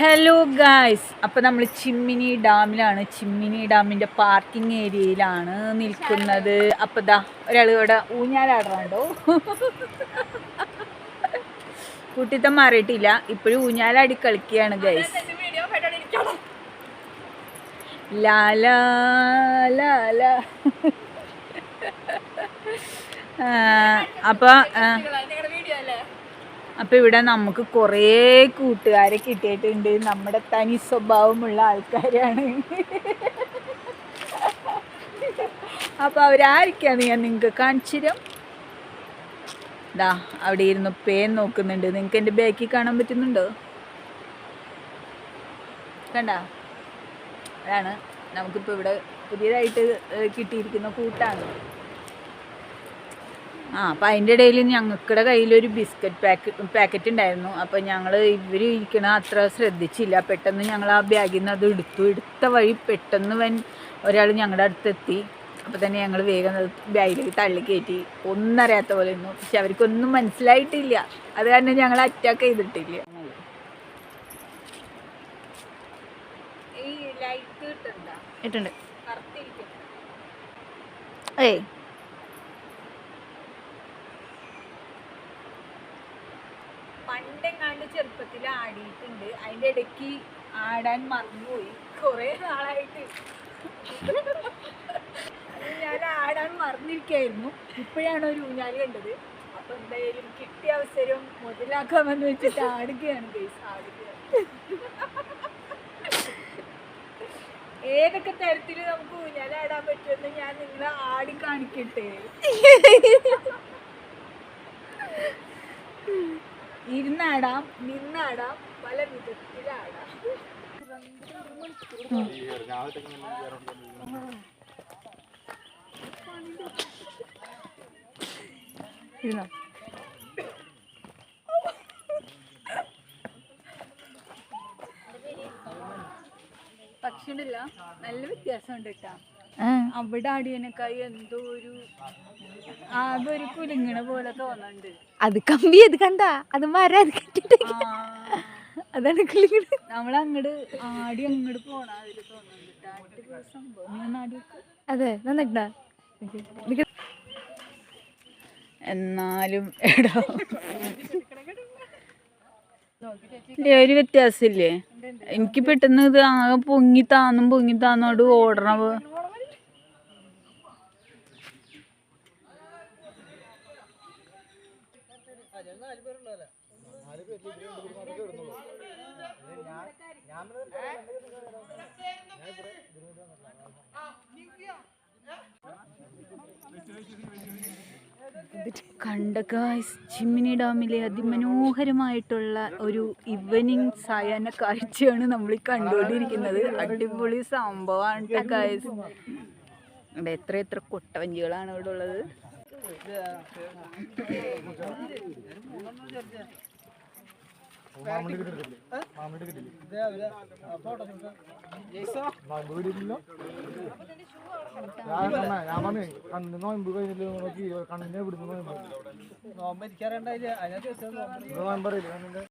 Hello guys, അപ്പോൾ നമ്മൾ ചിമ്മിനി ഡാമിലാണ്. ചിമ്മിനി ഡാമിൻ്റെ പാർക്കിംഗ് ഏരിയയിലാണ് നിൽക്കുന്നത്. അപ്പോൾ ദാ ഒരാൾ ഇവിടെ ഊഞ്ഞാലാടുന്നുണ്ടോ? കുട്ടിത്തം മാറിയിട്ടില്ല, ഇപ്പോഴും ഊഞ്ഞാലാടി കളിക്കുകയാണ് ഗൈസ്. ലാലാ ലാലാ. അപ്പോൾ ഇവിടെ നമുക്ക് കുറേ കൂട്ടുകാരെ കിട്ടിയിട്ടുണ്ട്. നമ്മുടെ തനി സ്വഭാവമുള്ള ആൾക്കാരാണ്. അപ്പോൾ അവരായിരിക്കാണ് ഞാൻ നിങ്ങൾക്ക് കാണിച്ചിരും. ദാ അവിടെ ഇരുന്ന് പേൻ നോക്കുന്നുണ്ട്. നിങ്ങൾക്ക് എൻ്റെ ബാക്കിൽ കാണാൻ പറ്റുന്നുണ്ടോ? കണ്ട, അതാണ് നമുക്കിപ്പോൾ ഇവിടെ പുതിയതായിട്ട് കിട്ടിയിരിക്കുന്ന കൂട്ടാണ്. അപ്പം അതിൻ്റെ ഇടയിൽ ഞങ്ങൾക്കുടെ കയ്യിലൊരു ബിസ്ക്കറ്റ് പാക്കറ്റ് ഉണ്ടായിരുന്നു. അപ്പോൾ ഞങ്ങൾ ഇവർ ഇരിക്കണ അത്ര ശ്രദ്ധിച്ചില്ല. പെട്ടെന്ന് ഞങ്ങൾ ആ ബാഗിൽ നിന്ന് അത് എടുത്ത വഴി പെട്ടെന്ന് ഒരാൾ ഞങ്ങളുടെ അടുത്തെത്തി. അപ്പോൾ തന്നെ ഞങ്ങൾ വേഗം ബാഗിലേക്ക് തള്ളി കയറ്റി. ഒന്നും അറിയാത്ത പോലെ ഇരുന്നു. പക്ഷെ അവർക്കൊന്നും മനസ്സിലായിട്ടില്ല. അത് കാരണം ഞങ്ങൾ അറ്റാക്ക് ചെയ്തിട്ടില്ല. ഈ ലൈറ്റ് ഇട്ടുണ്ട്. ഏയ് പണ്ടെങ്ങാണ്ട് ചെറുപ്പത്തിൽ ആടിയിട്ടുണ്ട്. അതിൻ്റെ ഇടയ്ക്ക് ആടാൻ മറന്നുപോയി. കുറേ നാളായിട്ട് ഞാൻ ആടാൻ മറന്നിരിക്കായിരുന്നു. ഇപ്പോഴാണ് ഒരു ഊഞ്ഞാല് കണ്ടത്. അപ്പോൾ എന്തായാലും കിട്ടിയ അവസരം മുതലാക്കാമെന്ന് വെച്ചിട്ട് ആടുകയാണ് ഗൈസ്, ആടുകയാണ്. ഏതൊക്കെ തരത്തിൽ നമുക്ക് ഊഞ്ഞാലാടാൻ പറ്റുമെന്ന് ഞാൻ നിങ്ങളെ ആടി കാണിക്കട്ടെ. ഇരുന്നാടാം, നിന്നാടാം, പല വിധത്തിലാടാം. പക്ഷെ ഉണ്ടല്ല, നല്ല വ്യത്യാസമുണ്ട് കേട്ടാ. അവിടെ ആടിയനക്കായി എന്തോ ആകെ ഒരു കുലുങ്ങണ പോലെ തോന്നുന്നുണ്ട്. അത് കമ്പി, അത് കണ്ട, അത് മരം അതാണ് കുലുങ്ങണ. നമ്മളങ്ങട് ആടി അങ്ങോട്ട് പോണ അതില് തോന്നുന്നുണ്ട്. സംഭവം അതെ, നന്നായിട്ടാ. എന്നാലും എടാ ഒരു വ്യത്യാസമില്ലേ? എനിക്ക് പെട്ടെന്ന് ഇത് ആകെ പൊങ്ങി താന്നോട് ഓടണ. കണ്ട ഗായ്സ്, ചിമ്മിനി ഡാമിലെ അതിമനോഹരമായിട്ടുള്ള ഒരു ഈവനിങ് സായാഹ്ന കാഴ്ചയാണ് നമ്മൾ കണ്ടുകൊണ്ടിരിക്കുന്നത്. അടിപൊളി സംഭവമാണ് ഗായ്സ്. ഇവിടെ എത്ര കൊട്ടവഞ്ചികളാണ് ഇവിടെ ഉള്ളത്. നോമ്പ് കഴിഞ്ഞില്ല, കണ്ണിനെ വിടുന്നു. നോമ്പ് എനിക്കറിയണ്ടായില്ല.